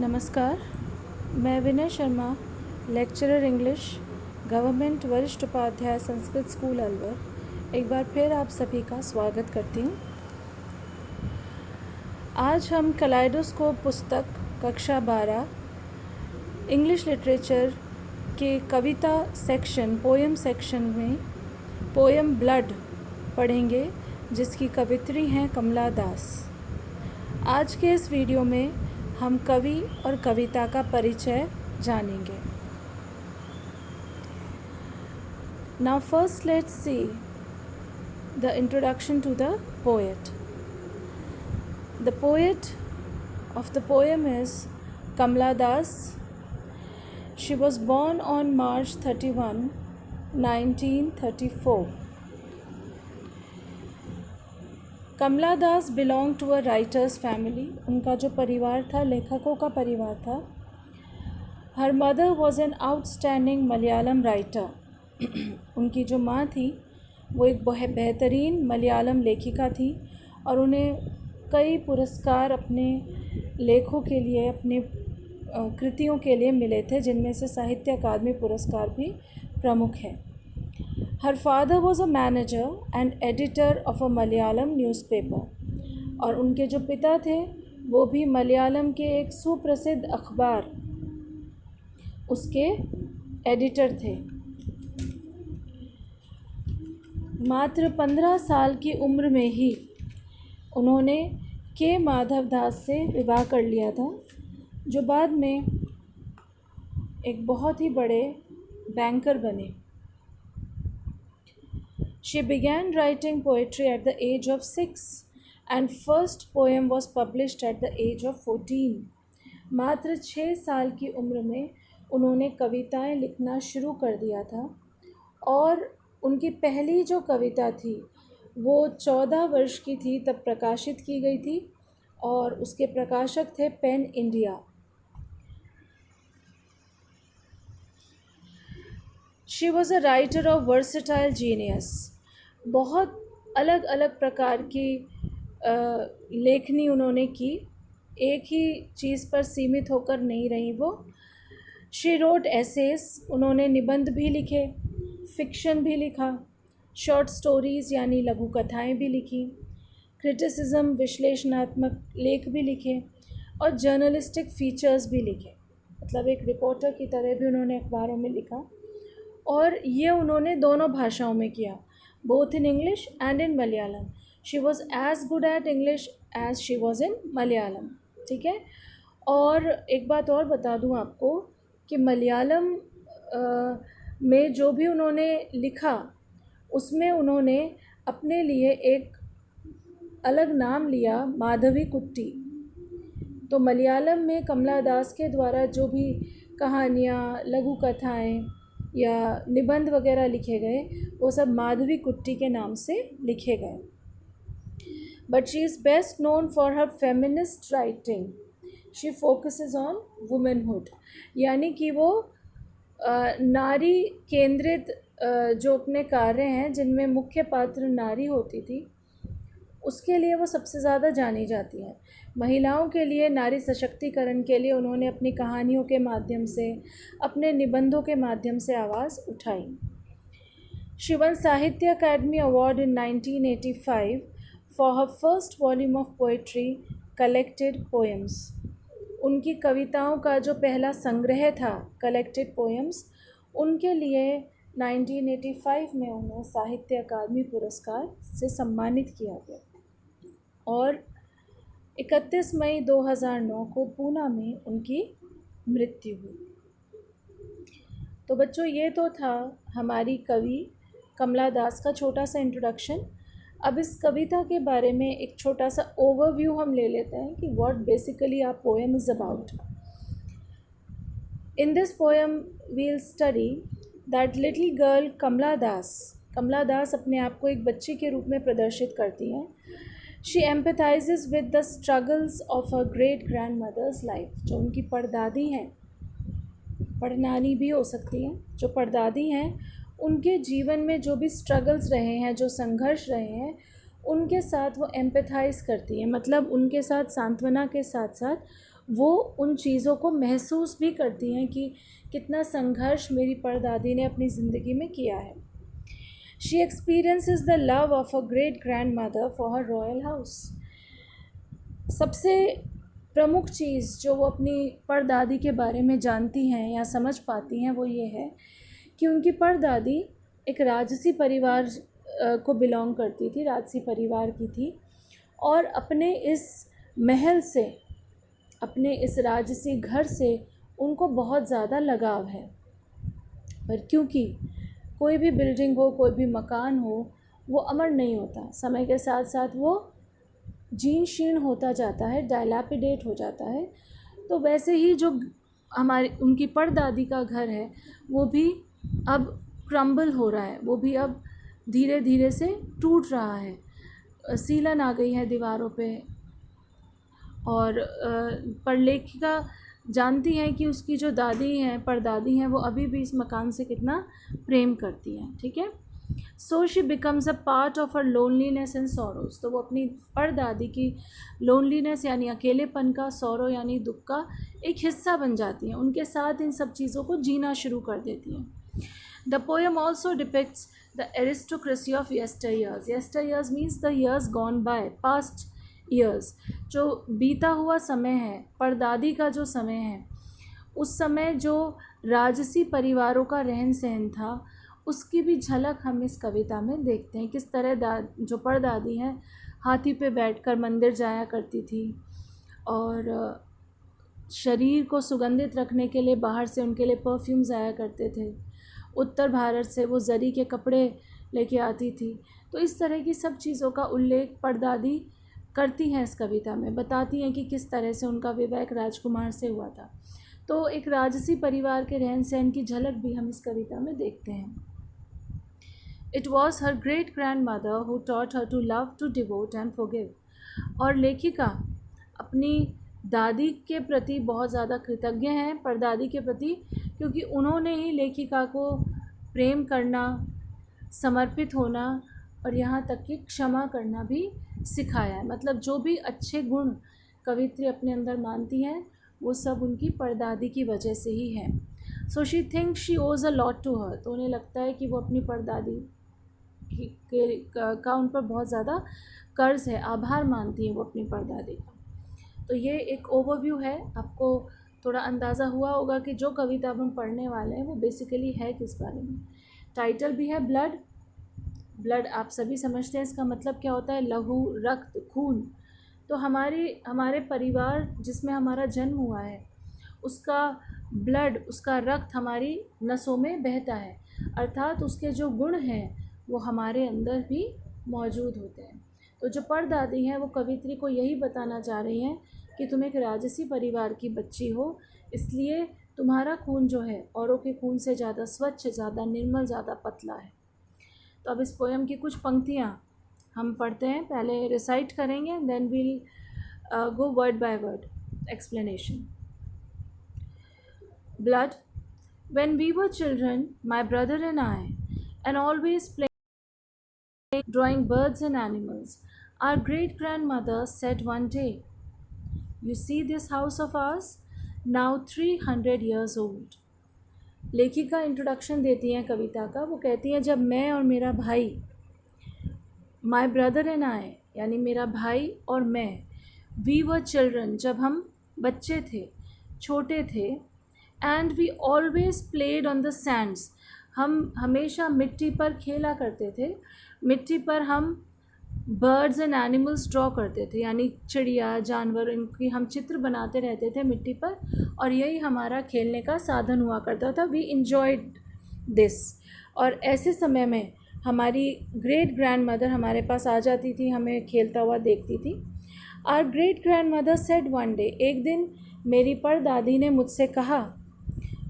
नमस्कार, मैं Vinay Sharma, lecturer English, government वरिष्ठ उपाध्याय संस्कृत स्कूल अलवर, एक बार फिर आप सभी का स्वागत करती हूँ। आज हम कलाइडोस्कोप पुस्तक कक्षा 12 इंग्लिश लिटरेचर के कविता सेक्शन, पोएम सेक्शन में पोएम ब्लड पढ़ेंगे, जिसकी कवित्री हैं कमला दास। आज के इस वीडियो में हम कवि और कविता का परिचय जानेंगे। Now first let's see the introduction to the poet. The poet of the poem is Kamla Das. She was born on March 31, 1934. Kamala Das belong to a writer's family. उनका जो परिवार था, लेखकों का परिवार था। Her mother was an outstanding Malayalam writer. उनकी जो माँ थी वो एक बेहतरीन मलयालम लेखिका थी और उन्हें कई पुरस्कार अपने लेखों के लिए, अपने कृतियों के लिए मिले थे, जिनमें से साहित्य अकादमी पुरस्कार भी प्रमुख है। Her father was a manager and editor of a Malayalam newspaper. और उनके जो पिता थे वो भी मलयालम के एक सुप्रसिद्ध अखबार उसके एडिटर थे। मात्र 15 साल की उम्र में ही उन्होंने के माधव दास से विवाह कर लिया था, जो बाद में एक बहुत ही बड़े बैंकर बने। She began writing poetry at the age of 6 and first poem was published at the age of 14. मात्र 6 साल की उम्र में उन्होंने कविताएं लिखना शुरू कर दिया था और उनकी पहली जो कविता थी वो 14 वर्ष की थी तब प्रकाशित की गई थी और उसके प्रकाशक थे pen India. She was a writer of versatile genius. बहुत अलग अलग प्रकार की लेखनी उन्होंने की, एक ही चीज़ पर सीमित होकर नहीं रही वो। शी रोट एसेस, उन्होंने निबंध भी लिखे, फिक्शन भी लिखा, शॉर्ट स्टोरीज़ यानी लघु कथाएँ भी लिखी, क्रिटिसिज्म विश्लेषणात्मक लेख भी लिखे और जर्नलिस्टिक फीचर्स भी लिखे। मतलब एक रिपोर्टर की तरह भी उन्होंने अखबारों में लिखा और ये उन्होंने दोनों भाषाओं में किया, both in English and in Malayalam. She was as good at English as she was in Malayalam. ठीक है। और एक बात और बता दूं आपको कि मलयालम में जो भी उन्होंने लिखा उसमें उन्होंने अपने लिए एक अलग नाम लिया, माधवी कुट्टी। तो मलयालम में कमला दास के द्वारा जो भी कहानियाँ, लघु कथाएँ या निबंध वगैरह लिखे गए वो सब माधवी कुट्टी के नाम से लिखे गए। But she is best known for her feminist writing. She focuses on womanhood, यानी कि वो नारी केंद्रित जो अपने कार्य हैं जिनमें मुख्य पात्र नारी होती थी उसके लिए वो सबसे ज़्यादा जानी जाती हैं। महिलाओं के लिए, नारी सशक्तिकरण के लिए उन्होंने अपनी कहानियों के माध्यम से, अपने निबंधों के माध्यम से आवाज़ उठाई। She won Sahitya Akademi award in 1985 for her first volume of poetry collected poems. उनकी कविताओं का जो पहला संग्रह था कलेक्टेड पोएम्स, उनके लिए 1985 में उन्हें साहित्य अकादमी पुरस्कार से सम्मानित किया गया और 31 मई 2009 को पूना में उनकी मृत्यु हुई। तो बच्चों, ये तो था हमारी कवि कमला दास का छोटा सा इंट्रोडक्शन। अब इस कविता के बारे में एक छोटा सा ओवरव्यू हम ले लेते हैं कि what basically our poem is about. In this poem we will study that little girl Kamala Das अपने आप को एक बच्ची के रूप में प्रदर्शित करती हैं। She empathises with the struggles of a great grandmother's life. जो उनकी परदादी हैं, परनानी भी हो सकती हैं, जो परदादी हैं, उनके जीवन में जो भी स्ट्रगल्स रहे हैं, जो संघर्ष रहे हैं, उनके साथ वो एम्पैथाइज़ करती हैं। मतलब उनके साथ सांत्वना के साथ साथ वो उन चीज़ों को महसूस भी करती हैं कि कितना संघर्ष मेरी परदादी ने अपनी ज़िंदगी में किया है। She experiences the love of a great grand mother for her royal house. सबसे प्रमुख चीज़ जो वो अपनी परदादी के बारे में जानती हैं या समझ पाती हैं वो ये है कि उनकी परदादी एक राजसी परिवार को बिलोंग करती थी, राजसी परिवार की थी, और अपने इस महल से, अपने इस राजसी घर से उनको बहुत ज़्यादा लगाव है। पर क्योंकि कोई भी बिल्डिंग हो, कोई भी मकान हो, वो अमर नहीं होता, समय के साथ साथ वो जीर्ण शीर्ण होता जाता है, डायलैपिडेट हो जाता है। तो वैसे ही जो हमारी उनकी परदादी का घर है वो भी अब क्रम्बल हो रहा है, वो भी अब धीरे धीरे से टूट रहा है। सीलन आ गई है दीवारों पे। और पर लेखिका जानती हैं कि उसकी जो दादी हैं, परदादी हैं, वो अभी भी इस मकान से कितना प्रेम करती हैं। ठीक है। So she becomes a part of her loneliness and sorrows. तो वो अपनी परदादी की लोनलीनेस यानी अकेलेपन का, सॉरो यानी दुख का एक हिस्सा बन जाती हैं, उनके साथ इन सब चीज़ों को जीना शुरू कर देती हैं। The poem also depicts the aristocracy of yesteryears. Yesteryears means the years gone by, past years, जो बीता हुआ समय है, परदादी का जो समय है, उस समय जो राजसी परिवारों का रहन सहन था, उसकी भी झलक हम इस कविता में देखते हैं। किस तरह जो परदादी हैं हाथी पे बैठकर मंदिर जाया करती थी, और शरीर को सुगंधित रखने के लिए बाहर से उनके लिए परफ्यूम्स आया करते थे। उत्तर भारत से वो जरी के कपड़े लेके आती थी। तो इस तरह की सब चीज़ों का उल्लेख परदादी करती हैं इस कविता में, बताती हैं कि किस तरह से उनका विवाह एक राजकुमार से हुआ था। तो एक राजसी परिवार के रहन सहन की झलक भी हम इस कविता में देखते हैं। It was her great grandmother who taught her to love, to devote and forgive. और लेखिका अपनी दादी के प्रति बहुत ज़्यादा कृतज्ञ हैं, परदादी के प्रति, क्योंकि उन्होंने ही लेखिका को प्रेम करना, समर्पित होना और यहाँ तक कि क्षमा करना भी सिखाया है। मतलब जो भी अच्छे गुण कवित्री अपने अंदर मानती हैं वो सब उनकी परदादी की वजह से ही है। सो शी थिंक्स शी ओज अ लॉट टू हर। तो उन्हें लगता है कि वो अपनी परदादी का उन पर बहुत ज़्यादा कर्ज है, आभार मानती है वो अपनी परदादी का। तो ये एक ओवरव्यू है। आपको थोड़ा अंदाज़ा हुआ होगा कि जो कविता हम पढ़ने वाले हैं वो बेसिकली है किस बारे में। टाइटल भी है ब्लड। ब्लड आप सभी समझते हैं इसका मतलब क्या होता है, लहू, रक्त, खून। तो हमारे परिवार जिसमें हमारा जन्म हुआ है उसका ब्लड, उसका रक्त हमारी नसों में बहता है, अर्थात उसके जो गुण हैं वो हमारे अंदर भी मौजूद होते हैं। तो जो परदादी हैं वो कवित्री को यही बताना चाह रही हैं कि तुम एक राजसी परिवार की बच्ची हो, इसलिए तुम्हारा खून जो है औरों के खून से ज़्यादा स्वच्छ, ज़्यादा निर्मल, ज़्यादा पतला है। तो अब इस पोएम की कुछ पंक्तियाँ हम पढ़ते हैं, पहले रिसाइट करेंगे, then we'll go word by word explanation. Blood. When we were children, my brother and I, and always playing, drawing birds and animals, our great grandmother said one day, "You see this house of ours, now 300 years old." लेखिका introduction देती हैं कविता का। वो कहती हैं, जब मैं और मेरा भाई, माई ब्रदर एंड आई यानी मेरा भाई और मैं, वी वर चिल्ड्रन जब हम बच्चे थे, छोटे थे, and we always played on the sands, हम हमेशा मिट्टी पर खेला करते थे। मिट्टी पर हम बर्ड्स एंड एनिमल्स ड्रॉ करते थे, यानी चिड़िया, जानवर, इनकी हम चित्र बनाते रहते थे मिट्टी पर, और यही हमारा खेलने का साधन हुआ करता था। We enjoyed this. और ऐसे समय में हमारी ग्रेट ग्रैंड मदर हमारे पास आ जाती थी, हमें खेलता हुआ देखती थी। Our great grandmother said one day, एक दिन मेरी परदादी ने मुझसे कहा,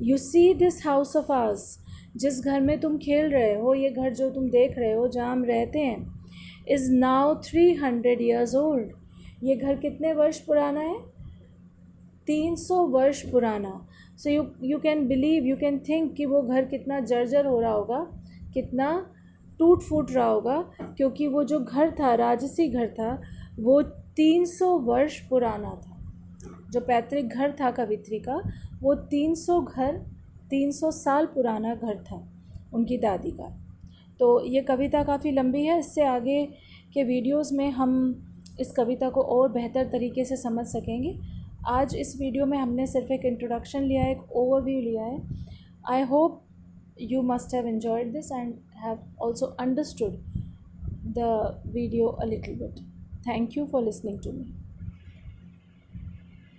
you see this house of ours, जिस घर में तुम खेल रहे हो, ये घर जो तुम देख रहे हो जहाँ हम रहते हैं, इज़ नाउ 300 years old। ये घर कितने वर्ष पुराना है? 300 वर्ष पुराना। So you can believe, you can think कि वो घर कितना जर्जर हो रहा होगा, कितना टूट फूट रहा होगा, क्योंकि वो जो घर था, राजसी घर था, वो 300 वर्ष पुराना था। जो पैतृक घर था कवित्री का, वो 300 साल पुराना घर था उनकी दादी का। तो ये कविता काफ़ी लंबी है, इससे आगे के वीडियोस में हम इस कविता को और बेहतर तरीके से समझ सकेंगे। आज इस वीडियो में हमने सिर्फ एक इंट्रोडक्शन लिया है, एक ओवरव्यू लिया है। I hope you must have enjoyed this and have also understood the video a little bit. Thank you for listening to me.